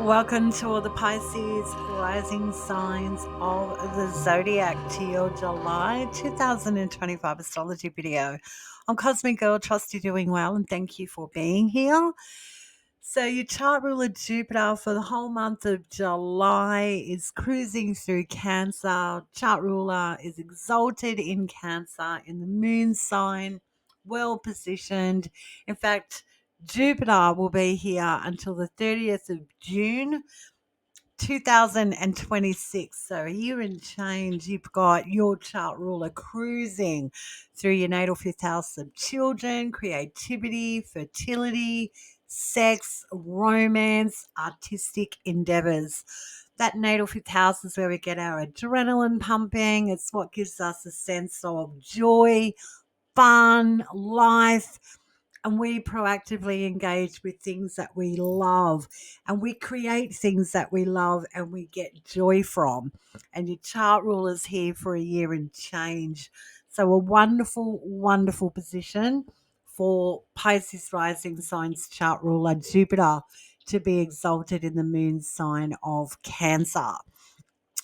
Welcome to all the Pisces rising signs of the zodiac to your July 2025 astrology video. I'm Cosmic Girl, trust you're doing well and thank you for being here. So, your chart ruler Jupiter for the whole month of July is cruising through Cancer. Chart ruler is exalted in Cancer in the moon sign, well positioned. In fact, Jupiter will be here until the 30th of June 2026. So a year and change, you've got your chart ruler cruising through your natal fifth house of children, creativity, fertility, sex, romance, artistic endeavors. That natal fifth house is where we get our adrenaline pumping. It's what gives us a sense of joy, fun, life, and we proactively engage with things that we love and we create things that we love and we get joy from. And your chart ruler's here for a year and change. So a wonderful, wonderful position for Pisces rising signs chart ruler Jupiter to be exalted in the moon sign of Cancer.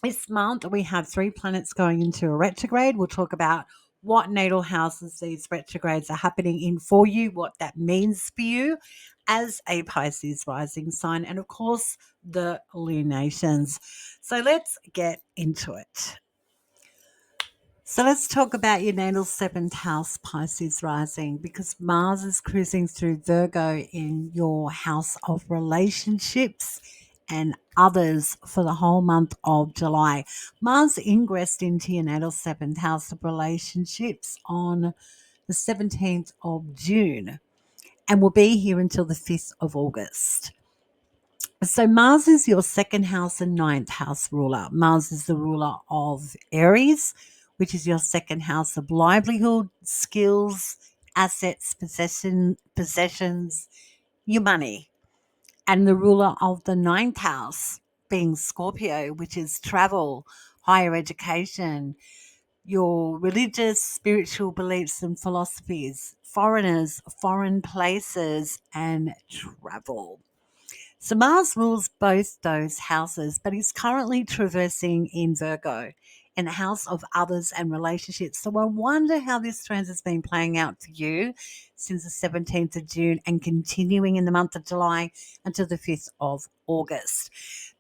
This month, we have three planets going into a retrograde. We'll talk about what natal houses these retrogrades are happening in for you, what that means for you as a Pisces rising sign, and of course, the lunations. So let's get into it. So let's talk about your natal seventh house, Pisces rising, because Mars is cruising through Virgo in your house of relationships and others for the whole month of July. Mars ingressed into your natal seventh house of relationships on the 17th of June and will be here until the 5th of August. So Mars is your second house and ninth house ruler. Mars is the ruler of Aries, which is your second house of livelihood, skills, assets, possessions, your money. And the ruler of the ninth house being Scorpio, which is travel, higher education, your religious, spiritual beliefs and philosophies, foreigners, foreign places, and travel. So Mars rules both those houses, but he's currently traversing in Virgo, in the house of others and relationships. So I wonder how this transit's been playing out for you since the 17th of June and continuing in the month of July until the 5th of August.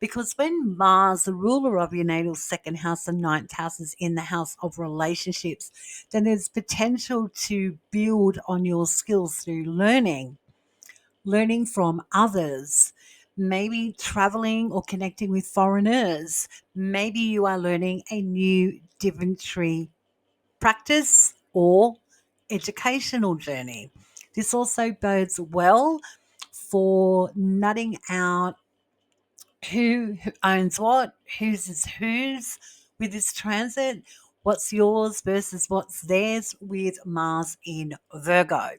Because when Mars, the ruler of your natal second house and ninth house, is in the house of relationships, then there's potential to build on your skills through learning from others, maybe traveling or connecting with foreigners. Maybe you are learning a new divinatory practice or educational journey. This also bodes well for nutting out who owns what, whose is whose with this transit, what's yours versus what's theirs with Mars in Virgo.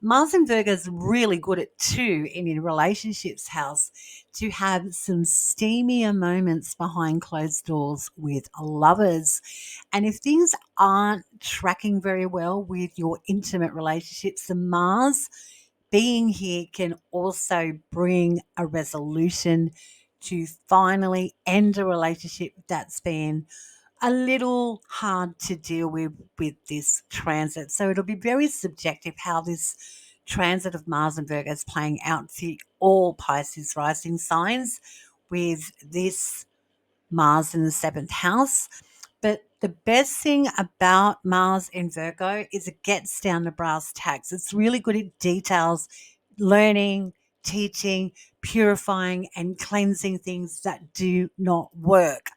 Mars in Virgo is really good at two in your relationships house to have some steamier moments behind closed doors with lovers. And if things aren't tracking very well with your intimate relationships, the Mars being here can also bring a resolution to finally end a relationship that's been a little hard to deal with this transit. So it'll be very subjective how this transit of Mars and Virgo is playing out for all Pisces rising signs with this Mars in the seventh house. But the best thing about Mars in Virgo is it gets down to brass tacks. It's really good at details, learning, teaching, purifying, and cleansing things that do not work.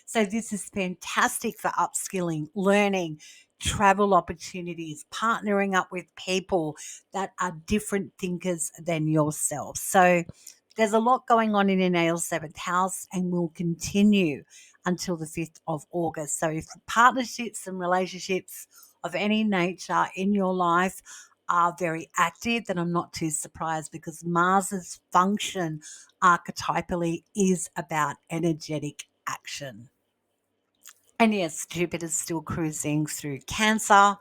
So, this is fantastic for upskilling, learning, travel opportunities, partnering up with people that are different thinkers than yourself. So, there's a lot going on in your natal seventh house and will continue until the 5th of August. So, if partnerships and relationships of any nature in your life are very active, then I'm not too surprised because Mars's function archetypally is about energetic action. And yes, Jupiter's still cruising through Cancer.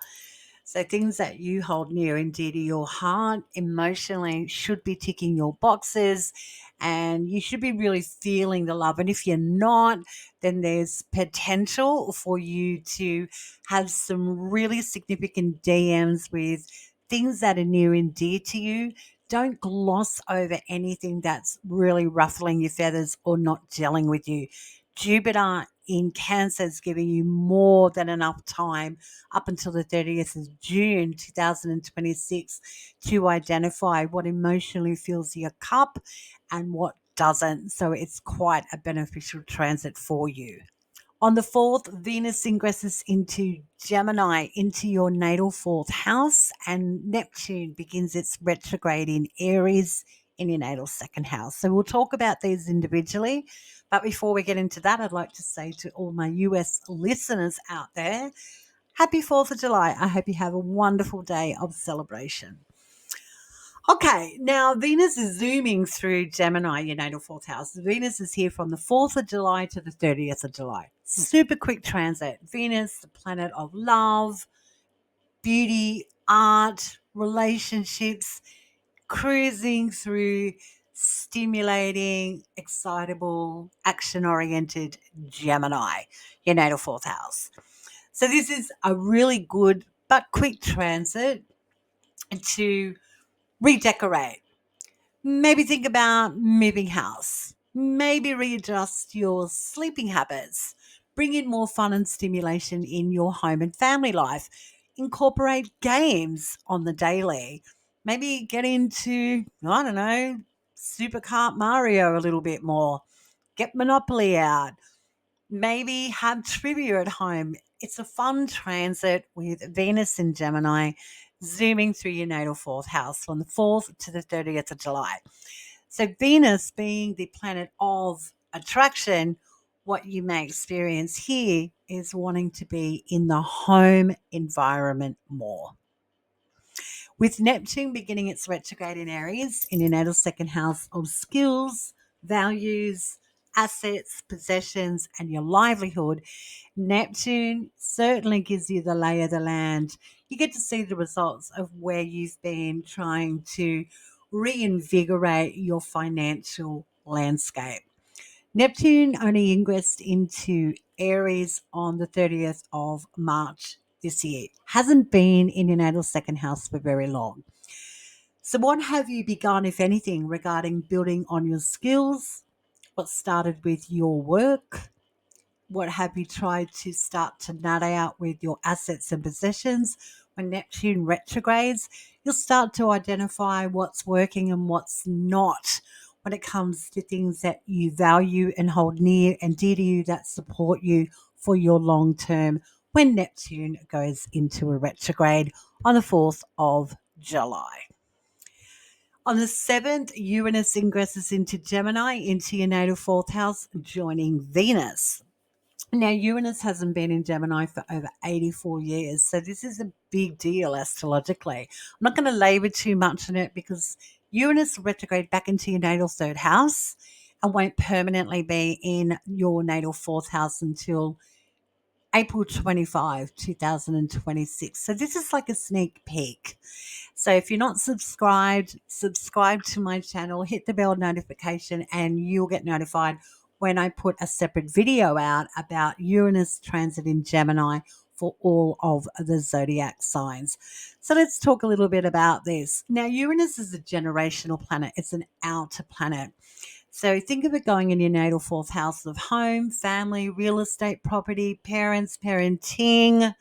So things that you hold near and dear to your heart emotionally should be ticking your boxes, and you should be really feeling the love. And if you're not, then there's potential for you to have some really significant DMs with things that are near and dear to you. Don't gloss over anything that's really ruffling your feathers or not gelling with you. Jupiter in Cancer is giving you more than enough time up until the 30th of June 2026 to identify what emotionally fills your cup and what doesn't. So it's quite a beneficial transit for you. On the 4th, Venus ingresses into Gemini, into your natal 4th house, and Neptune begins its retrograde in Aries in your natal 2nd house. So we'll talk about these individually. But before we get into that, I'd like to say to all my US listeners out there, happy 4th of July. I hope you have a wonderful day of celebration. Okay, now Venus is zooming through Gemini, your natal 4th house. Venus is here from the 4th of July to the 30th of July. Super quick transit. Venus, the planet of love, beauty, art, relationships, cruising through stimulating, excitable, action oriented Gemini, your natal 4th house. So, this is a really good but quick transit to redecorate. Maybe think about moving house. Maybe readjust your sleeping habits. Bring in more fun and stimulation in your home and family life. Incorporate games on the daily. Maybe get into, I don't know, Super Kart Mario a little bit more. Get Monopoly out. Maybe have trivia at home. It's a fun transit with Venus in Gemini zooming through your natal 4th house from the 4th to the 30th of July. So, Venus being the planet of attraction, what you may experience here is wanting to be in the home environment more. With Neptune beginning its retrograde in Aries in your natal 2nd house of skills, values, assets, possessions, and your livelihood, Neptune certainly gives you the lay of the land. You get to see the results of where you've been trying to reinvigorate your financial landscape. Neptune only ingressed into Aries on the 30th of March this year. Hasn't been in your natal 2nd house for very long. So, what have you begun, if anything, regarding building on your skills? What started with your work? What have you tried to start to nut out with your assets and possessions? When Neptune retrogrades, you'll start to identify what's working and what's not when it comes to things that you value and hold near and dear to you that support you for your long term when Neptune goes into a retrograde on the 4th of July. On the 7th, Uranus ingresses into Gemini, into your natal 4th house, joining Venus. Now, Uranus hasn't been in Gemini for over 84 years, so this is a big deal astrologically. I'm not going to labor too much on it because Uranus retrograde back into your natal 3rd house and won't permanently be in your natal 4th house until April 25, 2026. So this is like a sneak peek. So if you're not subscribed, subscribe to my channel, hit the bell notification, and you'll get notified when I put a separate video out about Uranus transit in Gemini for all of the zodiac signs. So let's talk a little bit about this. Now, Uranus is a generational planet. It's an outer planet. So think of it going in your natal 4th house of home, family, real estate, property, parents, parenting,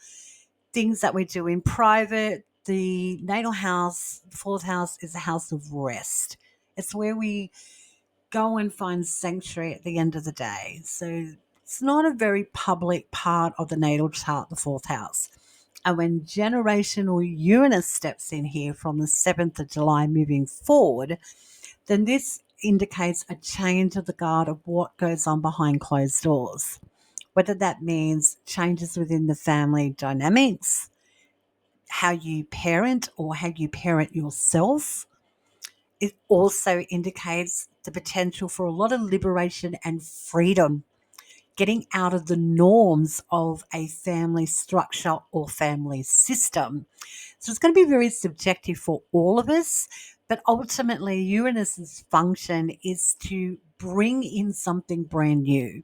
things that we do in private. The natal house, 4th house, is a house of rest. It's where we go and find sanctuary at the end of the day. So it's not a very public part of the natal chart, the 4th house. And when generational Uranus steps in here from the 7th of July moving forward, then this indicates a change of the guard of what goes on behind closed doors. Whether that means changes within the family dynamics, how you parent or how you parent yourself. It also indicates the potential for a lot of liberation and freedom. getting out of the norms of a family structure or family system. So it's going to be very subjective for all of us, but ultimately Uranus's function is to bring in something brand new.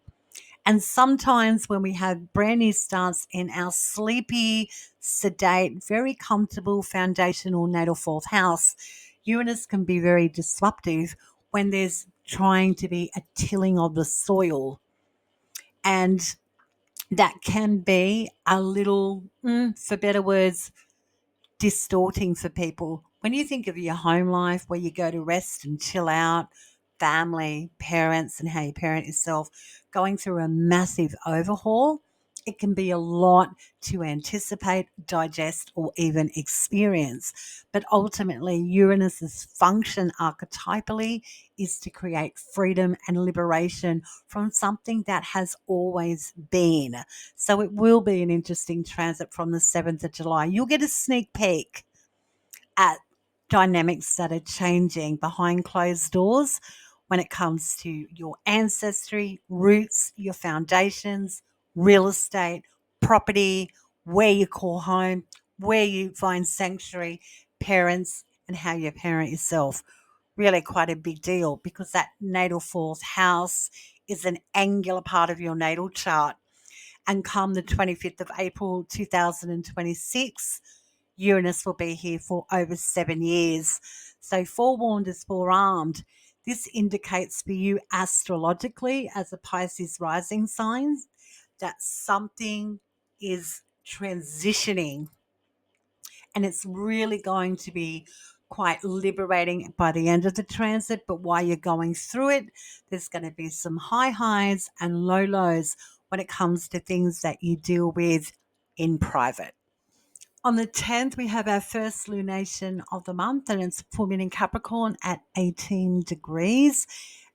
And sometimes when we have brand new starts in our sleepy, sedate, very comfortable foundational natal fourth house, Uranus can be very disruptive when there's trying to be a tilling of the soil. And that can be a little, for better words, distorting for people. When you think of your home life where you go to rest and chill out, family, parents, and how you parent yourself, going through a massive overhaul, it can be a lot to anticipate, digest, or even experience. But ultimately, Uranus's function archetypally is to create freedom and liberation from something that has always been. So it will be an interesting transit from the 7th of July. You'll get a sneak peek at dynamics that are changing behind closed doors when it comes to your ancestry, roots, your foundations, real estate, property, where you call home, where you find sanctuary, parents, and how you parent yourself. Really quite a big deal because that natal fourth house is an angular part of your natal chart. And come the 25th of April 2026, Uranus will be here for over 7 years. So, forewarned is forearmed. This indicates for you astrologically, as a Pisces rising sign, that something is transitioning, and it's really going to be quite liberating by the end of the transit. But while you're going through it, there's going to be some high highs and low lows when it comes to things that you deal with in private. On the 10th, we have our first lunation of the month, and it's full moon in Capricorn at 18 degrees.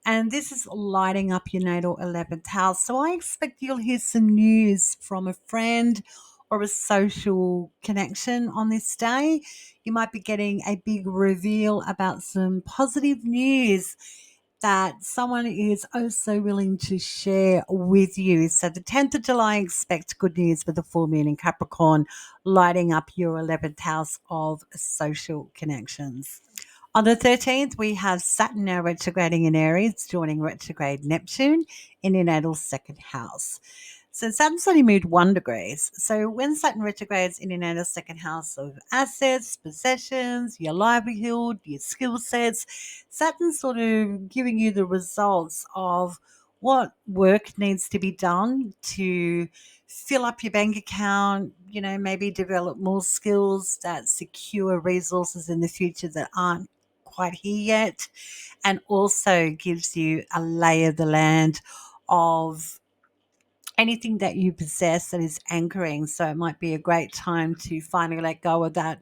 And this is lighting up your natal 11th house. So I expect you'll hear some news from a friend or a social connection on this day. You might be getting a big reveal about some positive news that someone is also willing to share with you. So the 10th of July, expect good news with the full moon in Capricorn, lighting up your 11th house of social connections. On the 13th, we have Saturn now retrograding in Aries, joining retrograde Neptune in your natal second house. So Saturn's only moved 1 degrees. So when Saturn retrogrades in your natal second house of assets, possessions, your livelihood, your skill sets, Saturn's sort of giving you the results of what work needs to be done to fill up your bank account, maybe develop more skills that secure resources in the future that aren't quite here yet, and also gives you a lay of the land of anything that you possess that is anchoring. So it might be a great time to finally let go of that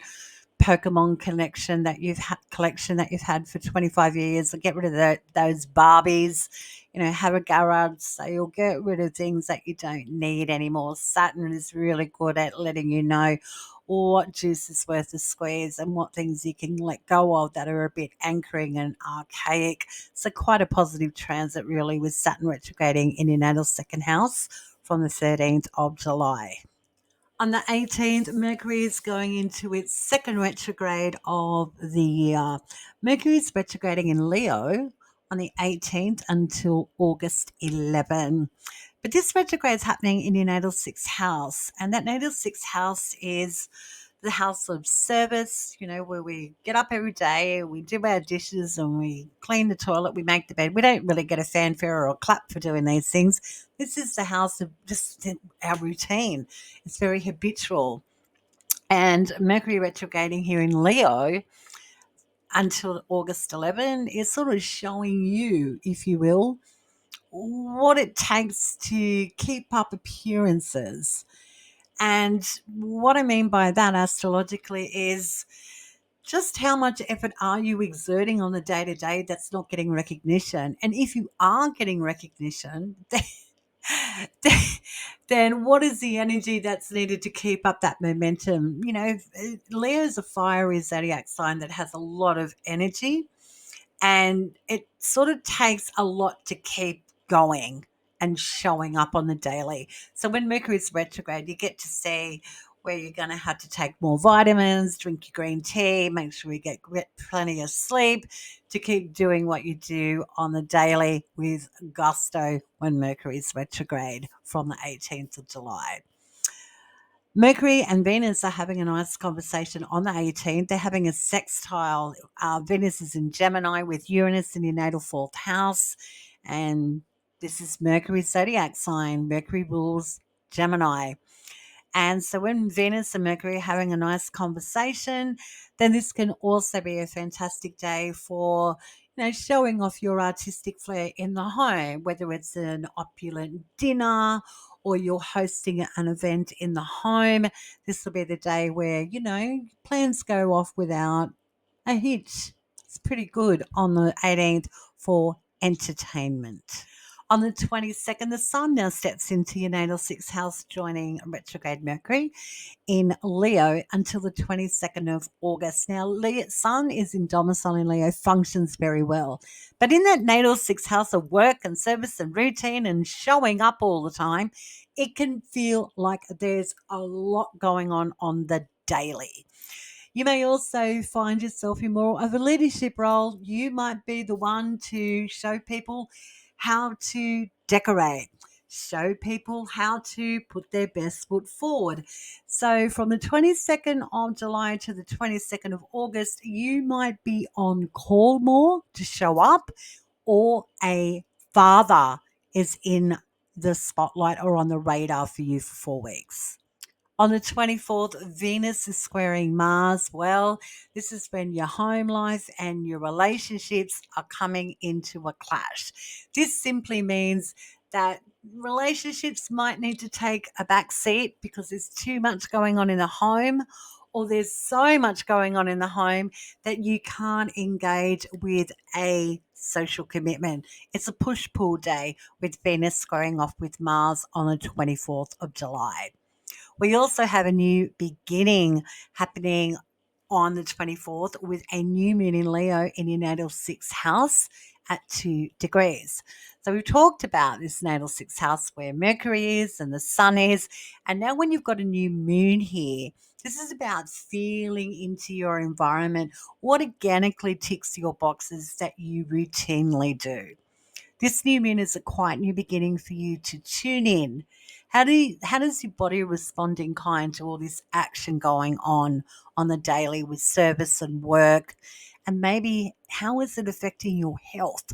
Pokemon collection that you've had for 25 years. Or get rid of those Barbies. Have a garage sale. Get rid of things that you don't need anymore. Saturn is really good at letting you know what juice is worth the squeeze and what things you can let go of that are a bit anchoring and archaic. So quite a positive transit really with Saturn retrograding in your natal second house from the 13th of July. On the 18th, Mercury is going into its second retrograde of the year. Mercury is retrograding in Leo on the 18th until August 11. But this retrograde is happening in your natal sixth house, and that natal sixth house is the house of service, where we get up every day, we do our dishes and we clean the toilet, we make the bed. We don't really get a fanfare or a clap for doing these things. This is the house of just our routine. It's very habitual. And Mercury retrograding here in Leo until August 11 is sort of showing you, if you will, what it takes to keep up appearances. And what I mean by that astrologically is just how much effort are you exerting on the day to day that's not getting recognition? And if you are getting recognition, then, then what is the energy that's needed to keep up that momentum? Leo's a fiery zodiac sign that has a lot of energy, and it sort of takes a lot to keep going and showing up on the daily. So when Mercury is retrograde, you get to see where you're going to have to take more vitamins, drink your green tea, make sure you get plenty of sleep to keep doing what you do on the daily with gusto when Mercury is retrograde from the 18th of July. Mercury and Venus are having a nice conversation on the 18th. They're having a sextile. Venus is in Gemini with Uranus in your natal fourth house. And this is Mercury's zodiac sign. Mercury rules Gemini. And so when Venus and Mercury are having a nice conversation, then this can also be a fantastic day for, showing off your artistic flair in the home, whether it's an opulent dinner or you're hosting an event in the home. This will be the day where, plans go off without a hitch. It's pretty good on the 18th for entertainment. On the 22nd, the Sun now steps into your natal sixth house, joining retrograde Mercury in Leo until the 22nd of August. Now, Sun is in domicile in Leo, functions very well. But in that natal sixth house of work and service and routine and showing up all the time, it can feel like there's a lot going on the daily. You may also find yourself in more of a leadership role. You might be the one to show people how to decorate, show people how to put their best foot forward. So from the 22nd of July to the 22nd of August, you might be on call more to show up, or a father is in the spotlight or on the radar for you for 4 weeks. On the 24th, Venus is squaring Mars. Well, this is when your home life and your relationships are coming into a clash. This simply means that relationships might need to take a back seat because there's too much going on in the home, or there's so much going on in the home that you can't engage with a social commitment. It's a push-pull day with Venus squaring off with Mars on the 24th of July. We also have a new beginning happening on the 24th with a new moon in Leo in your natal sixth house at 2 degrees. So we've talked about this natal sixth house where Mercury is and the Sun is. And now when you've got a new moon here, this is about feeling into your environment, what organically ticks your boxes that you routinely do. This new moon is a quite new beginning for you to tune in. How does your body respond in kind to all this action going on the daily with service and work? And maybe how is it affecting your health?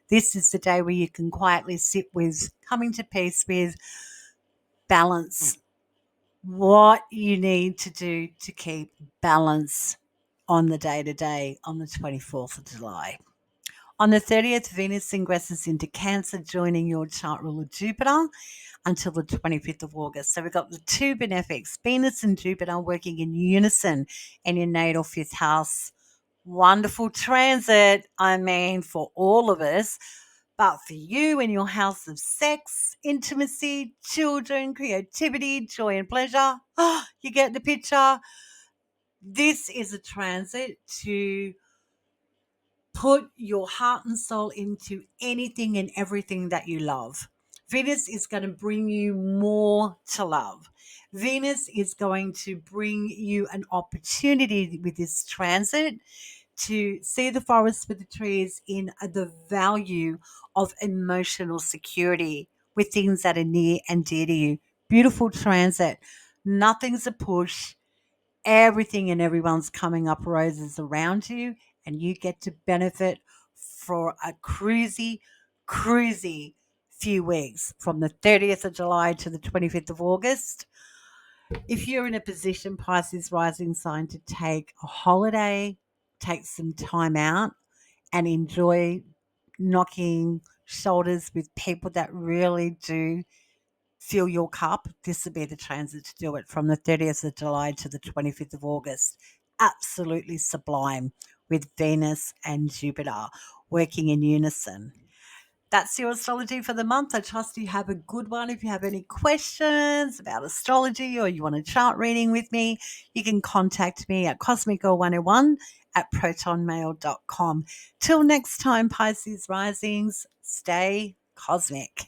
This is the day where you can quietly sit with, coming to peace with balance, what you need to do to keep balance on the day-to-day on the 24th of July. On the 30th, Venus ingresses into Cancer, joining your chart ruler Jupiter until the 25th of August. So we've got the two benefics, Venus and Jupiter, working in unison in your natal fifth house. Wonderful transit, for all of us. But for you in your house of sex, intimacy, children, creativity, joy and pleasure, you get the picture. This is a transit to put your heart and soul into anything and everything that you love. Venus is going to bring you more to love. Venus is going to bring you an opportunity with this transit to see the forest with the trees in the value of emotional security with things that are near and dear to you. Beautiful transit. Nothing's a push. Everything and everyone's coming up roses around you, and you get to benefit for a cruisy few weeks from the 30th of July to the 25th of August. If you're in a position, Pisces rising sign, to take a holiday, take some time out and enjoy knocking shoulders with people that really do fill your cup, this will be the transit to do it from the 30th of July to the 25th of August. Absolutely sublime with Venus and Jupiter working in unison. That's your astrology for the month. I trust you have a good one. If you have any questions about astrology or you want a chart reading with me, you can contact me at cosmicgirl101@protonmail.com. Till next time, Pisces risings, stay cosmic.